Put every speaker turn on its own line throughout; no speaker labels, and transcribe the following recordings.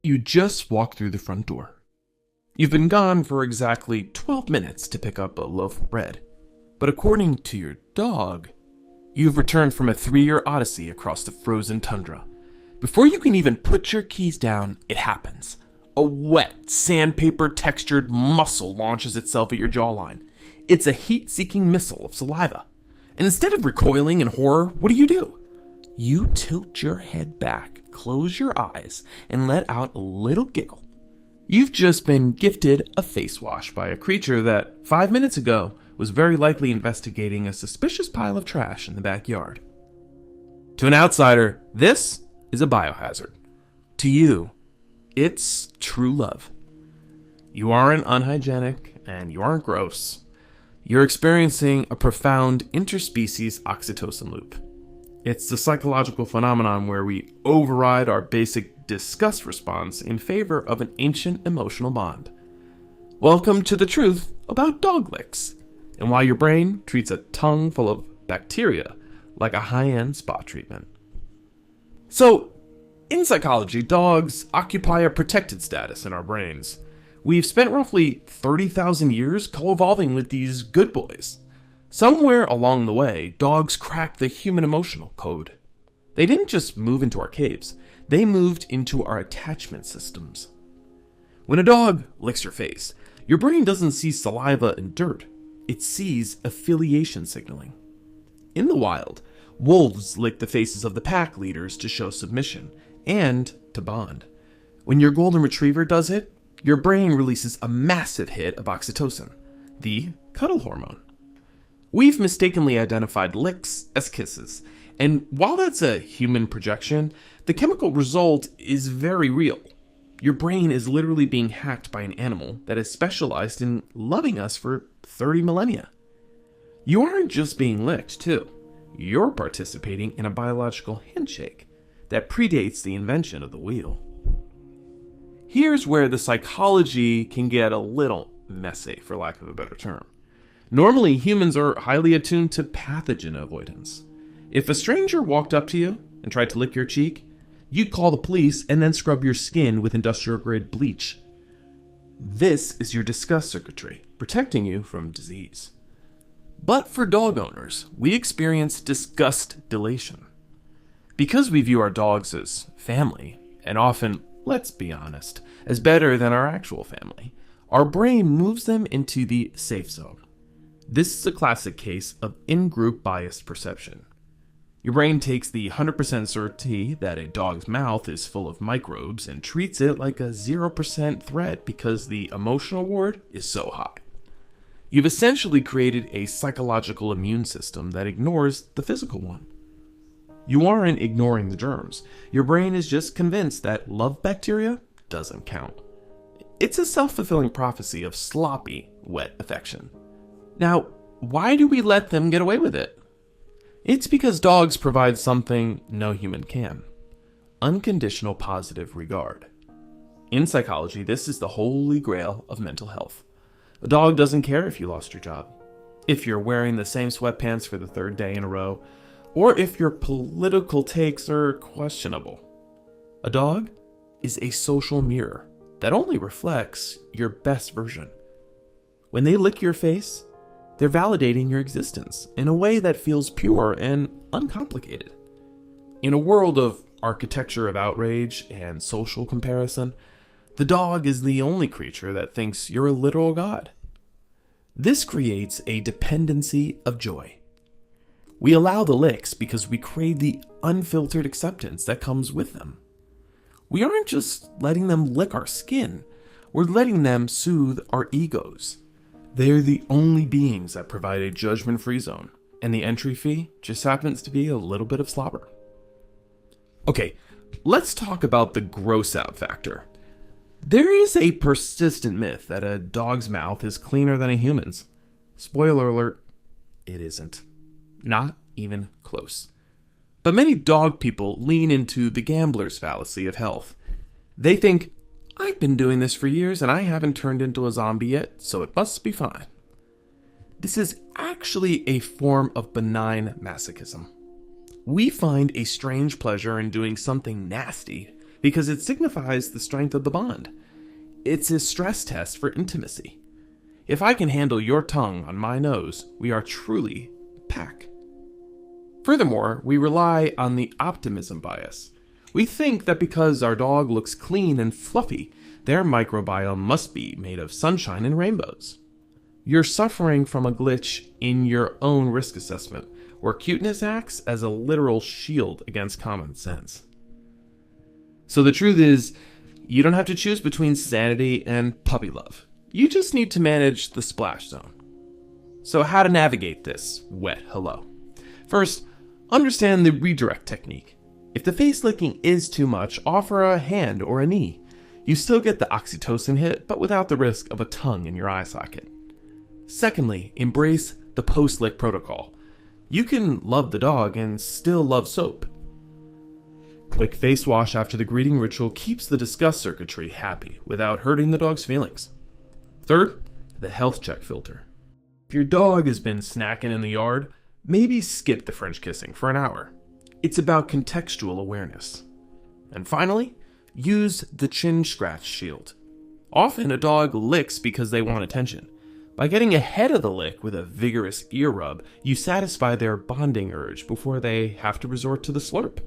You just walk through the front door. You've been gone for exactly 12 minutes to pick up a loaf of bread. But according to your dog, you've returned from a 3-year odyssey across the frozen tundra. Before you can even put your keys down, it happens. A wet, sandpaper-textured muscle launches itself at your jawline. It's a heat-seeking missile of saliva. And instead of recoiling in horror, what do? You tilt your head back, close your eyes, and let out a little giggle. You've just been gifted a face wash by a creature that 5 minutes ago was very likely investigating a suspicious pile of trash in the backyard. To an outsider, this is a biohazard. To you, it's true love. You aren't unhygienic and you aren't gross. You're experiencing a profound interspecies oxytocin loop. It's the psychological phenomenon where we override our basic disgust response in favor of an ancient emotional bond. Welcome to the truth about dog licks, and why your brain treats a tongue full of bacteria like a high-end spa treatment. So, in psychology, dogs occupy a protected status in our brains. We've spent roughly 30,000 years co-evolving with these good boys. Somewhere along the way, dogs cracked the human emotional code. They didn't just move into our caves, they moved into our attachment systems. When a dog licks your face, your brain doesn't see saliva and dirt, it sees affiliation signaling. In the wild, wolves lick the faces of the pack leaders to show submission and to bond. When your golden retriever does it, your brain releases a massive hit of oxytocin, the cuddle hormone. We've mistakenly identified licks as kisses, and while that's a human projection, the chemical result is very real. Your brain is literally being hacked by an animal that has specialized in loving us for 30 millennia. You aren't just being licked, too. You're participating in a biological handshake that predates the invention of the wheel. Here's where the psychology can get a little messy, for lack of a better term. Normally, humans are highly attuned to pathogen avoidance. If a stranger walked up to you and tried to lick your cheek, you'd call the police and then scrub your skin with industrial-grade bleach. This is your disgust circuitry, protecting you from disease. But for dog owners, we experience disgust dilation. Because we view our dogs as family, and often, let's be honest, as better than our actual family, our brain moves them into the safe zone. This is a classic case of in-group biased perception. Your brain takes the 100% certainty that a dog's mouth is full of microbes and treats it like a 0% threat because the emotional reward is so high. You've essentially created a psychological immune system that ignores the physical one. You aren't ignoring the germs. Your brain is just convinced that love bacteria doesn't count. It's a self-fulfilling prophecy of sloppy, wet affection. Now, why do we let them get away with it? It's because dogs provide something no human can: unconditional positive regard. In psychology, this is the holy grail of mental health. A dog doesn't care if you lost your job, if you're wearing the same sweatpants for the 3rd day in a row, or if your political takes are questionable. A dog is a social mirror that only reflects your best version. When they lick your face, they're validating your existence in a way that feels pure and uncomplicated. In a world of architecture of outrage and social comparison, the dog is the only creature that thinks you're a literal god. This creates a dependency of joy. We allow the licks because we crave the unfiltered acceptance that comes with them. We aren't just letting them lick our skin, we're letting them soothe our egos. They're the only beings that provide a judgment-free zone, and the entry fee just happens to be a little bit of slobber. Okay, let's talk about the gross-out factor. There is a persistent myth that a dog's mouth is cleaner than a human's. Spoiler alert, it isn't. Not even close. But many dog people lean into the gambler's fallacy of health. They think, I've been doing this for years and I haven't turned into a zombie yet, so it must be fine. This is actually a form of benign masochism. We find a strange pleasure in doing something nasty because it signifies the strength of the bond. It's a stress test for intimacy. If I can handle your tongue on my nose, we are truly a pack. Furthermore, we rely on the optimism bias. We think that because our dog looks clean and fluffy, their microbiome must be made of sunshine and rainbows. You're suffering from a glitch in your own risk assessment, where cuteness acts as a literal shield against common sense. So the truth is, you don't have to choose between sanity and puppy love. You just need to manage the splash zone. So how to navigate this wet hello? First, understand the redirect technique. If the face licking is too much, offer a hand or a knee. You still get the oxytocin hit, but without the risk of a tongue in your eye socket. Secondly, embrace the post-lick protocol. You can love the dog and still love soap. Quick face wash after the greeting ritual keeps the disgust circuitry happy without hurting the dog's feelings. Third, the health check filter. If your dog has been snacking in the yard, maybe skip the French kissing for an hour. It's about contextual awareness. And finally, use the chin scratch shield. Often a dog licks because they want attention. By getting ahead of the lick with a vigorous ear rub, you satisfy their bonding urge before they have to resort to the slurp.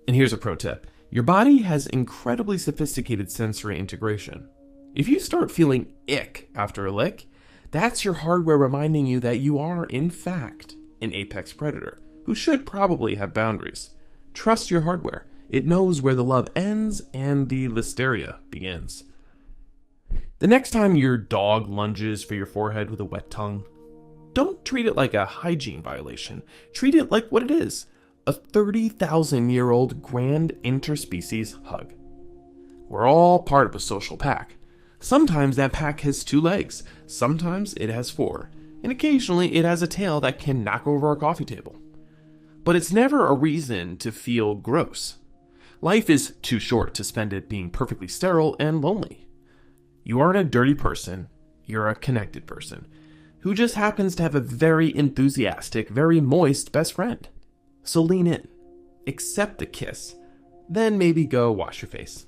And here's a pro tip. Your body has incredibly sophisticated sensory integration. If you start feeling ick after a lick, that's your hardware reminding you that you are, in fact, an apex predator who should probably have boundaries. Trust your hardware. It knows where the love ends and the listeria begins. The next time your dog lunges for your forehead with a wet tongue, don't treat it like a hygiene violation. Treat it like what it is, a 30,000-year-old grand interspecies hug. We're all part of a social pack. Sometimes that pack has 2 legs, sometimes it has 4, and occasionally it has a tail that can knock over our coffee table. But it's never a reason to feel gross. Life is too short to spend it being perfectly sterile and lonely. You aren't a dirty person, you're a connected person, who just happens to have a very enthusiastic, very moist best friend. So lean in, accept the kiss, then maybe go wash your face.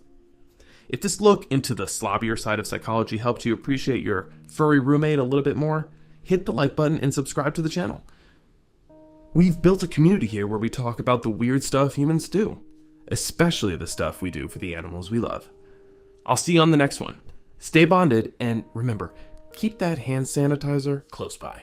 If this look into the slobbier side of psychology helped you appreciate your furry roommate a little bit more, hit the like button and subscribe to the channel. We've built a community here where we talk about the weird stuff humans do, especially the stuff we do for the animals we love. I'll see you on the next one. Stay bonded, and remember, keep that hand sanitizer close by.